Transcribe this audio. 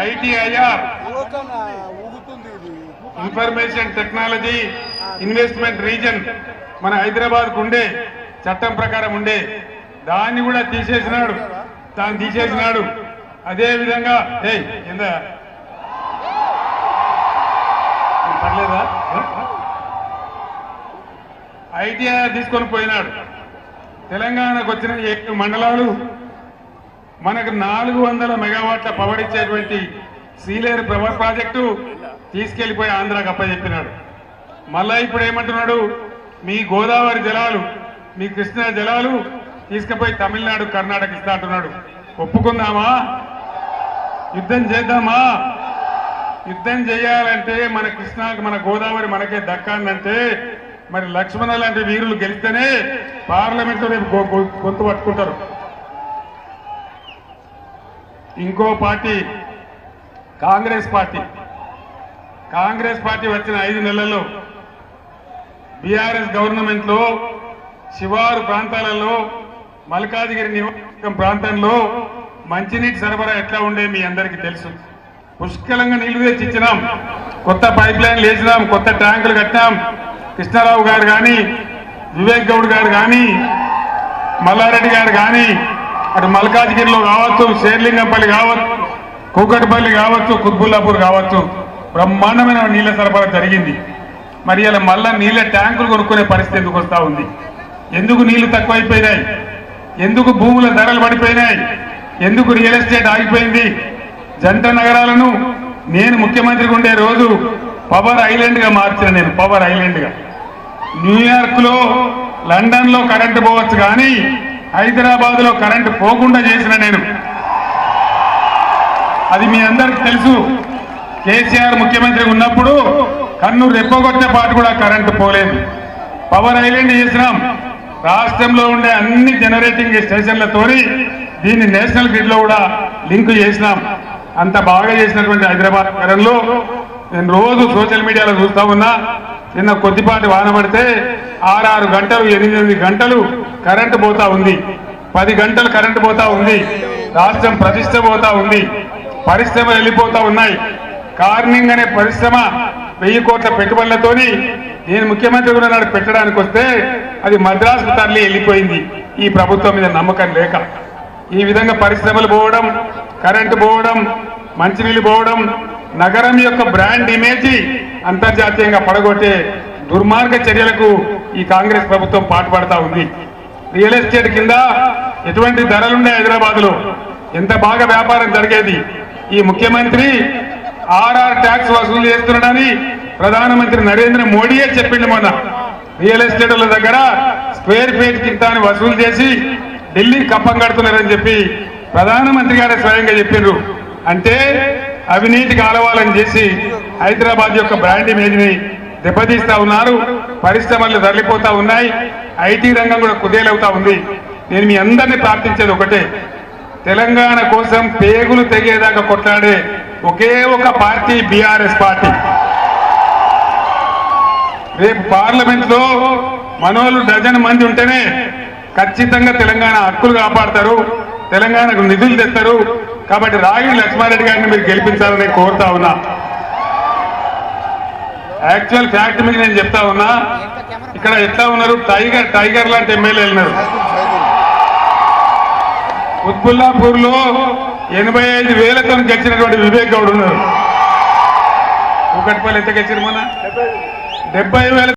ITIR information technology investment reason మన హైదరాబాద్ కు ఉండే చట్టం ప్రకారం ఉండే దాన్ని కూడా తీసేసినాడు అదే విధంగా పర్లేదా ITIR తీసుకొని పోయినాడు. తెలంగాణకు వచ్చిన 7 మండలాలు మనకు 400 మెగావాట్ల పవర్ ఇచ్చేటువంటి సీలేరు పవర్ ప్రాజెక్టు తీసుకెళ్లిపోయి ఆంధ్రాకి అప్పచెప్పినాడు. మళ్ళా ఇప్పుడు ఏమంటున్నాడు, మీ గోదావరి జలాలు మీ కృష్ణా జలాలు తీసుకుపోయి తమిళనాడు కర్ణాటక ఇస్తా అంటున్నాడు. ఒప్పుకుందామా? యుద్ధం చేద్దామా? యుద్ధం చేయాలంటే మన కృష్ణాకి మన గోదావరి మనకే దక్కాలంటే మరి లక్ష్మణ లాంటి వీరులు గెలిస్తేనే పార్లమెంట్ లో రేపు గొంతు పట్టుకుంటారు. ఇంకో పార్టీ కాంగ్రెస్ పార్టీ వచ్చిన 5 నెలల్లో బీఆర్ఎస్ గవర్నమెంట్ లో శివారు ప్రాంతాలలో మల్కాజిగిరి నియోజకవర్గం ప్రాంతంలో మంచినీటి సరఫరా ఎట్లా ఉండే మీ అందరికీ తెలుసు. పుష్కలంగా నీళ్లు తెచ్చి ఇచ్చినాం, కొత్త పైప్ లైన్లు వేసినాం, కొత్త ట్యాంకులు కట్టినాం. కృష్ణారావు గారు కానీ, వివేక్ గౌడ్ గారు కానీ, మల్లారెడ్డి గారు కానీ, అటు మల్కాజిగిరిలో కావచ్చు, షేర్లింగంపల్లి కావచ్చు, కూకట్పల్లి కావచ్చు, కుత్బుల్లాపూర్ కావచ్చు, బ్రహ్మాండమైన నీళ్ల సరఫరా జరిగింది. మరి ఇలా మళ్ళా నీళ్ల ట్యాంకులు కొనుక్కునే పరిస్థితి ఎందుకు వస్తా ఉంది? ఎందుకు నీళ్లు తక్కువైపోయినాయి? ఎందుకు భూముల ధరలు పడిపోయినాయి? ఎందుకు రియల్ ఎస్టేట్ ఆగిపోయింది? జంట నగరాలను నేను ముఖ్యమంత్రిగా ఉండే రోజు పవర్ ఐలాండ్ గా మార్చిన, నేను పవర్ ఐలాండ్ గా. న్యూయార్క్ లో, లండన్ లో కరెంటు పోవచ్చు కానీ హైదరాబాద్ లో కరెంటు పోకుండా చేసిన నేను. అది మీ అందరికి తెలుసు. కేసీఆర్ ముఖ్యమంత్రి ఉన్నప్పుడు కన్ను రెప్పగొట్టే పాటు కూడా కరెంటు పోలేదు. పవర్ ఐలాండ్ చేసినాం. రాష్ట్రంలో ఉండే అన్ని జనరేటింగ్ స్టేషన్లతోని దీన్ని నేషనల్ గ్రిడ్ లో కూడా లింక్ చేసినాం. అంత బాగా చేసినటువంటి హైదరాబాద్ నగరంలో నేను రోజు సోషల్ మీడియాలో చూస్తా ఉన్నా. నిన్న కొద్దిపాటి వాన పడితే 6 గంటలు 8 గంటలు కరెంటు పోతా ఉంది, 10 గంటలు కరెంటు పోతా ఉంది. రాష్ట్రం ప్రతిష్ట పోతా ఉంది, పరిశ్రమలు వెళ్ళిపోతా ఉన్నాయి. కార్నింగ్ అనే పరిశ్రమ 1000 కోట్ల పెట్టుబడులతోని నేను ముఖ్యమంత్రి కూడా నాడు పెట్టడానికి వస్తే అది మద్రాసు తరలి వెళ్ళిపోయింది, ఈ ప్రభుత్వం మీద నమ్మకం లేక. ఈ విధంగా పరిశ్రమలు పోవడం, కరెంటు పోవడం, మంచినీళ్ళు పోవడం, నగరం యొక్క బ్రాండ్ ఇమేజ్ అంతర్జాతీయంగా పడగొట్టే దుర్మార్గ చర్యలకు ఈ కాంగ్రెస్ ప్రభుత్వం పాటుపడతా ఉంది. రియల్ ఎస్టేట్ కింద ఎటువంటి ధరలుండే హైదరాబాద్ లో, ఎంత బాగా వ్యాపారం జరిగేది. ఈ ముఖ్యమంత్రి ఆర్ఆర్ ట్యాక్స్ వసూలు చేస్తున్నాడని ప్రధానమంత్రి నరేంద్ర మోడీయే చెప్పిండు. మొన్న రియల్ ఎస్టేట్ల దగ్గర స్క్వేర్ ఫీట్ కింద వసూలు చేసి ఢిల్లీకి కప్పం కడుతున్నారని చెప్పి ప్రధానమంత్రి గారే స్వయంగా చెప్పిండ్రు. అంటే అవినీతికి ఆలవాలని చేసి హైదరాబాద్ యొక్క బ్రాండ్ ఇమేజ్ ని దెబ్బతీస్తా ఉన్నారు. పరిశ్రమలు తరలిపోతా ఉన్నాయి, ఐటీ రంగం కూడా కుదేలవుతా ఉంది. నేను మీ అందరినీ ప్రార్థించేది ఒకటే, తెలంగాణ కోసం పేగులు తెగేదాకా కొట్లాడే ఒకే ఒక పార్టీ బీఆర్ఎస్ పార్టీ. రేపు పార్లమెంట్ లో మనోళ్ళు డజన్ మంది ఉంటేనే ఖచ్చితంగా తెలంగాణ హక్కులు కాపాడతారు, తెలంగాణకు నిధులు తెస్తారు. కాబట్టి రాగిడి లక్ష్మారెడ్డి గారిని మీరు గెలిపించాలని కోరుతా ఉన్నా. యాక్చువల్ ఫ్యాక్ట్ మీకు నేను చెప్తా ఉన్నా, ఇక్కడ ఎట్లా ఉన్నారు, టైగర్ లాంటి ఎమ్మెల్యేలు ఉన్నారు. కుత్బుల్లాపూర్ లో 85,000తో గెలిచినటువంటి వివేక్ గౌడ్ ఉన్నారు. కూకట్పల్లి ఎంత గెలిచారు? మన 70,000